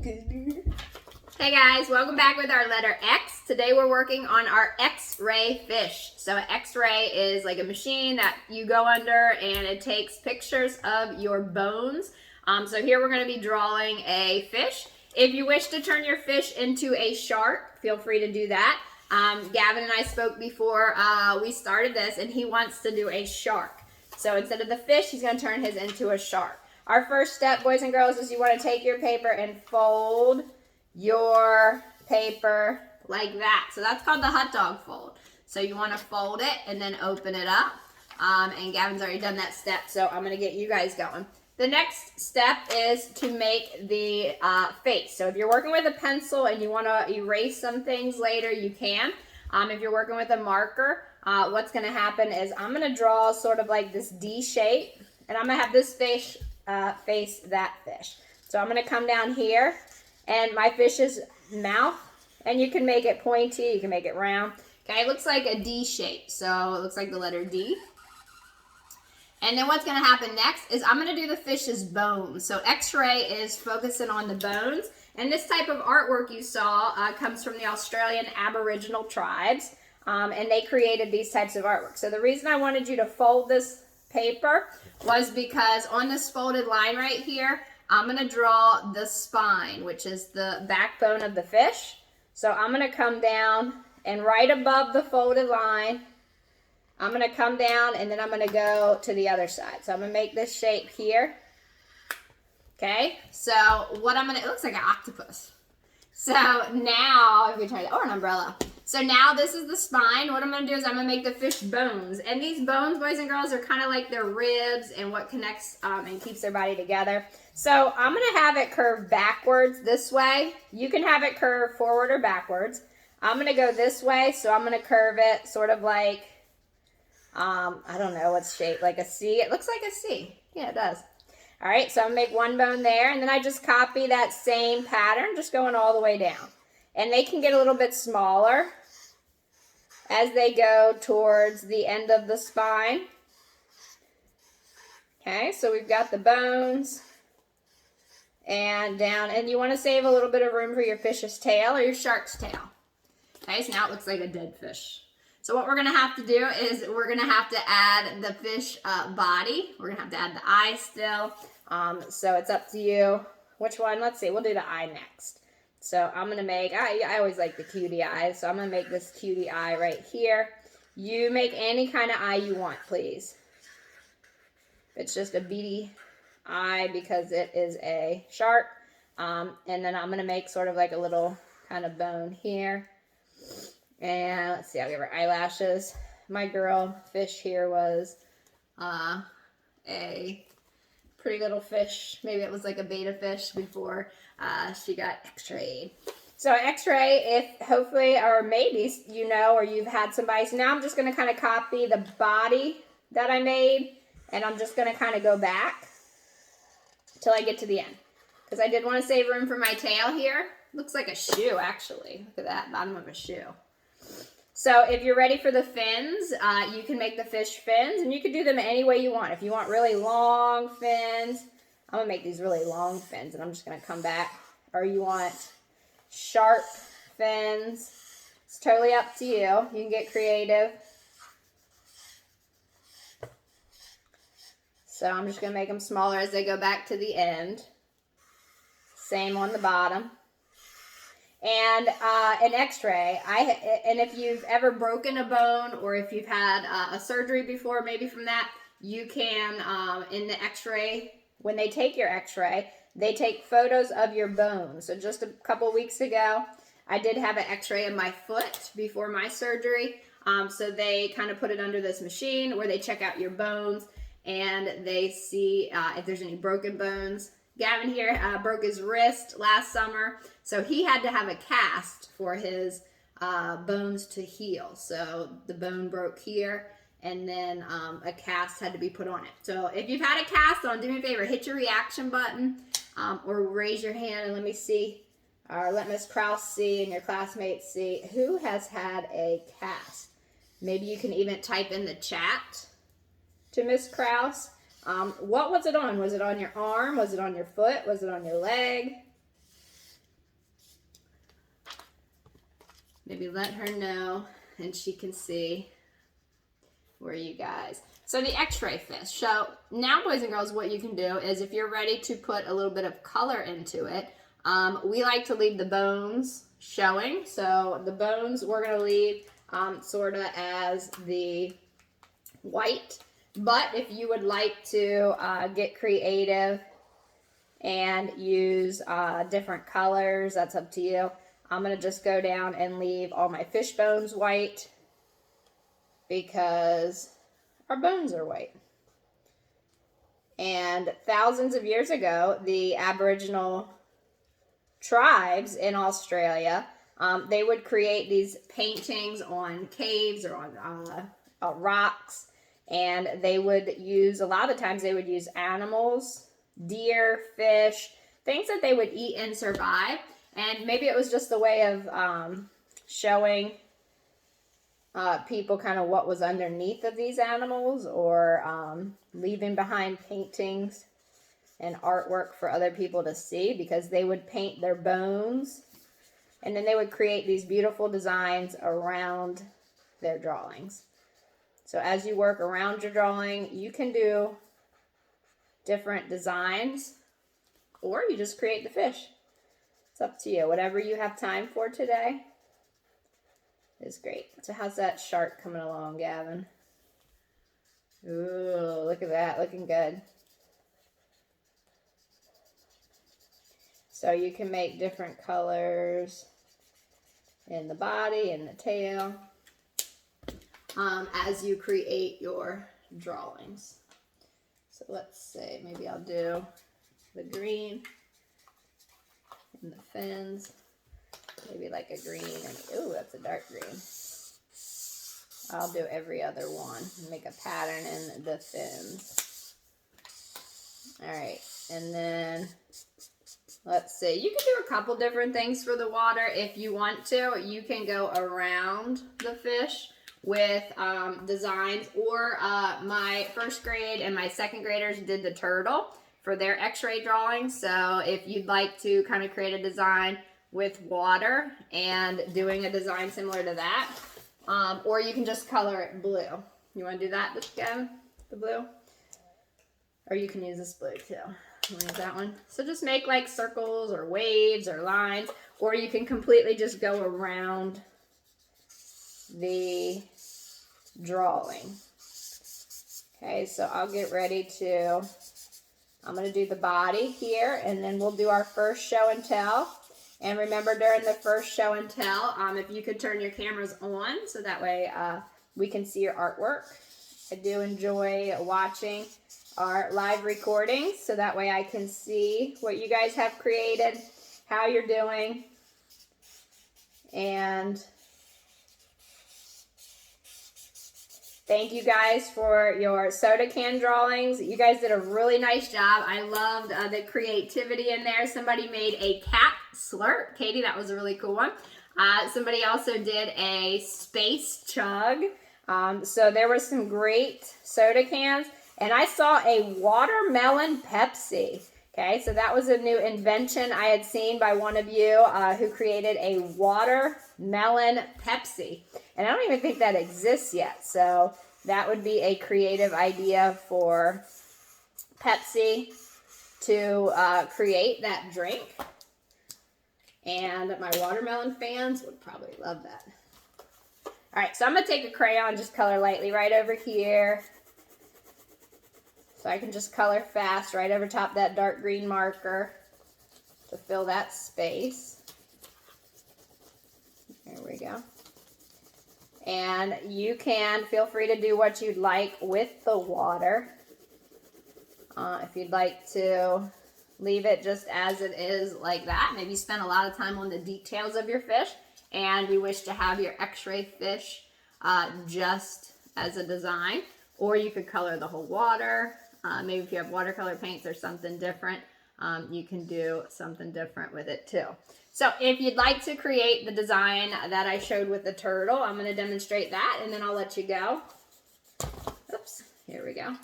Hey guys, welcome back with our letter X. Today we're working on our X-ray fish. So an X-ray is like a machine that you go under and it takes pictures of your bones. So here we're going to be drawing a fish. If you wish to turn your fish into a shark, feel free to do that. Gavin and I spoke before we started this and he wants to do a shark. So instead of the fish, he's going to turn his into a shark. Our first step, boys and girls, is you want to take your paper and fold your paper like that. So that's called the hot dog fold. So you want to fold it and then open it up. And Gavin's already done that step, so I'm going to get you guys going. The next step is to make the face. So if you're working with a pencil and you want to erase some things later, you can. If you're working with a marker, what's going to happen is I'm going to draw sort of like this D shape, and I'm going to have this fish face that fish. So I'm going to come down here, and my fish's mouth, and you can make it pointy, you can make it round. Okay, it looks like a D shape, so it looks like the letter D. And then what's going to happen next is I'm going to do the fish's bones. So X-ray is focusing on the bones, and this type of artwork you saw comes from the Australian Aboriginal tribes, and they created these types of artwork. So the reason I wanted you to fold this paper was because on this folded line right here, I'm going to draw the spine, which is the backbone of the fish. So I'm going to come down, and right above the folded line, I'm going to come down, and then I'm going to go to the other side. So I'm going to make this shape here. Okay, so what I'm going to, it looks like an octopus. So now, if we turn it, or an umbrella. So now this is the spine. What I'm going to do is I'm going to make the fish bones. And these bones, boys and girls, are kind of like their ribs and what connects and keeps their body together. So I'm going to have it curve backwards this way. You can have it curve forward or backwards. I'm going to go this way, so I'm going to curve it sort of like, I don't know what's shaped, like a C. It looks like a C. Yeah, it does. All right, so I'm going to make one bone there, and then I just copy that same pattern, just going all the way down. And they can get a little bit smaller as they go towards the end of the spine. Okay, so we've got the bones and down, and you want to save a little bit of room for your fish's tail or your shark's tail. Okay, so now it looks like a dead fish. So what we're going to have to do is we're going to have to add the fish body. We're going to have to add the eye still. So it's up to you. Which one? Let's see. We'll do the eye next. So I'm going to make, I always like the cutie eye. So I'm going to make this cutie eye right here. You make any kind of eye you want, please. It's just a beady eye because it is a shark. And then I'm going to make sort of like a little kind of bone here. And let's see, I'll give her eyelashes. My girl fish here was a pretty little fish. Maybe it was like a beta fish before she got x-rayed. So x-ray, if hopefully, or maybe you know, or you've had somebody. So now I'm just going to kind of copy the body that I made. And I'm just going to kind of go back till I get to the end. Because I did want to save room for my tail here. Looks like a shoe, actually. Look at that, bottom of a shoe. So if you're ready for the fins, you can make the fish fins, and you can do them any way you want. If you want really long fins, I'm going to make these really long fins, and I'm just going to come back. Or you want sharp fins. It's totally up to you. You can get creative. So I'm just going to make them smaller as they go back to the end. Same on the bottom. And an x-ray, and if you've ever broken a bone or if you've had a surgery before, maybe from that, you can, in the x-ray, when they take your x-ray, they take photos of your bones. So just a couple weeks ago, I did have an x-ray of my foot before my surgery. So they kind of put it under this machine where they check out your bones and they see if there's any broken bones. Gavin here broke his wrist last summer, so he had to have a cast for his bones to heal. So the bone broke here, and then a cast had to be put on it. So if you've had a cast on, do me a favor, hit your reaction button or raise your hand and let me see, or let Miss Krause see and your classmates see who has had a cast. Maybe you can even type in the chat to Miss Krause. What was it on? Was it on your arm? Was it on your foot? Was it on your leg? maybe let her know and she can see where you guys. So the X-ray fish. So now, boys and girls, what you can do is if you're ready to put a little bit of color into it, we like to leave the bones showing. So the bones we're going to leave sort of as the white. But if you would like to get creative and use different colors, that's up to you. I'm going to just go down and leave all my fish bones white because our bones are white. And thousands of years ago, the Aboriginal tribes in Australia, they would create these paintings on caves or on rocks, and they would use, a lot of the times they would use animals, deer, fish, things that they would eat and survive. And maybe it was just a way of showing people kind of what was underneath of these animals, or leaving behind paintings and artwork for other people to see, because they would paint their bones and then they would create these beautiful designs around their drawings. So as you work around your drawing, you can do different designs, or you just create the fish. It's up to you. Whatever you have time for today is great. So how's that shark coming along, Gavin? Ooh, look at that, looking good. So you can make different colors in the body and the tail as you create your drawings. So let's say maybe I'll do the green and the fins. Maybe like a green and, ooh, that's a dark green. I'll do every other one and make a pattern in the fins. All right, and then let's see, you can do a couple different things for the water if you want to. You can go around the fish with designs, or my first grade and my second graders did the turtle for their X-ray drawings. So if you'd like to kind of create a design with water and doing a design similar to that, or you can just color it blue. You want to do that again, the blue? Or you can use this blue too. You want to use that one? So just make like circles or waves or lines, or you can completely just go around the drawing. Okay, so I'll get ready to, I'm going to do the body here, and then we'll do our first show and tell. And remember, during the first show and tell, if you could turn your cameras on so that way we can see your artwork. I do enjoy watching our live recordings so that way I can see what you guys have created, how you're doing, and thank you guys for your soda can drawings. You guys did a really nice job. I loved the creativity in there. Somebody made a cat slurp. Katie, that was a really cool one. Somebody also did a space chug. So there were some great soda cans. And I saw a watermelon Pepsi. Okay, so that was a new invention I had seen by one of you who created a watermelon Pepsi. And I don't even think that exists yet. So that would be a creative idea for Pepsi to create that drink. And my watermelon fans would probably love that. All right, so I'm going to take a crayon, just color lightly right over here. So I can just color fast right over top that dark green marker to fill that space. There we go. And you can feel free to do what you'd like with the water. If you'd like to leave it just as it is like that, maybe you spend a lot of time on the details of your fish and you wish to have your X-ray fish just as a design, or you could color the whole water. Maybe if you have watercolor paints or something different, you can do something different with it too. So if you'd like to create the design that I showed with the turtle, I'm going to demonstrate that and then I'll let you go. Oops, here we go.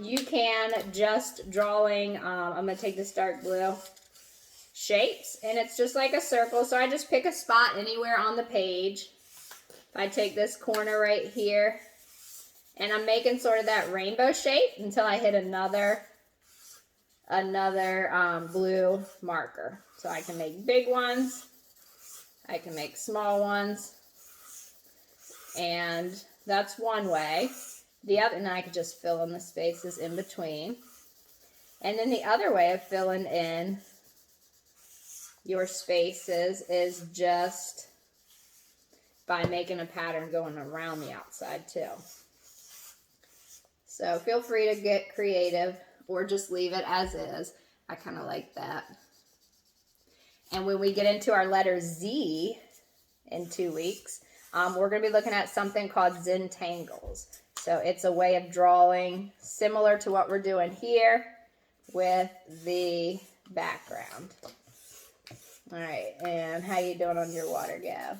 You can just drawing, I'm going to take this dark blue shapes, and it's just like a circle. So I just pick a spot anywhere on the page. I take this corner right here, and I'm making sort of that rainbow shape until I hit another blue marker. So I can make big ones, I can make small ones, and that's one way. The other, and I could just fill in the spaces in between. And then the other way of filling in your spaces is just by making a pattern going around the outside too. So feel free to get creative or just leave it as is. I kind of like that. And when we get into our letter Z in 2 weeks, we're going to be looking at something called Zentangles. So it's a way of drawing similar to what we're doing here with the background. All right, and how you doing on your water, Gav?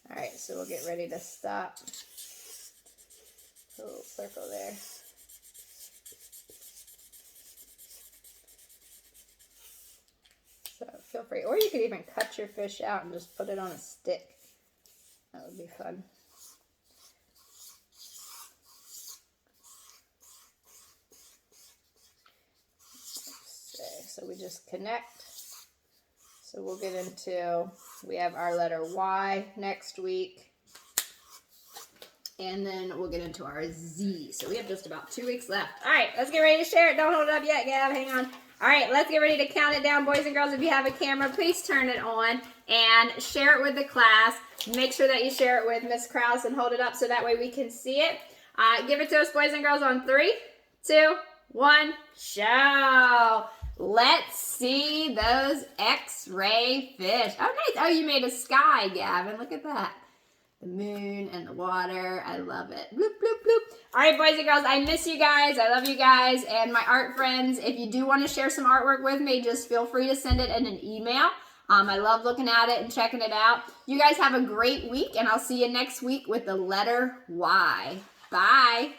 All right, so we'll get ready to stop. A little circle there. So feel free, or you could even cut your fish out and just put it on a stick. That would be fun. So we just connect. So we'll get into, we have our letter Y next week. And then we'll get into our Z. So we have just about 2 weeks left. All right, let's get ready to share it. Don't hold it up yet, Gab. Hang on. All right, let's get ready to count it down. Boys and girls, if you have a camera, please turn it on and share it with the class. Make sure that you share it with Miss Krause and hold it up so that way we can see it. Give it to us, boys and girls, on 3, 2, 1, show. Let's see those X-ray fish. Oh, nice. Oh, you made a sky, Gavin. Look at that. The moon and the water. I love it. Bloop, bloop, bloop. All right, boys and girls, I miss you guys. I love you guys. And my art friends, if you do want to share some artwork with me, just feel free to send it in an email. I love looking at it and checking it out. You guys have a great week, and I'll see you next week with the letter Y. Bye.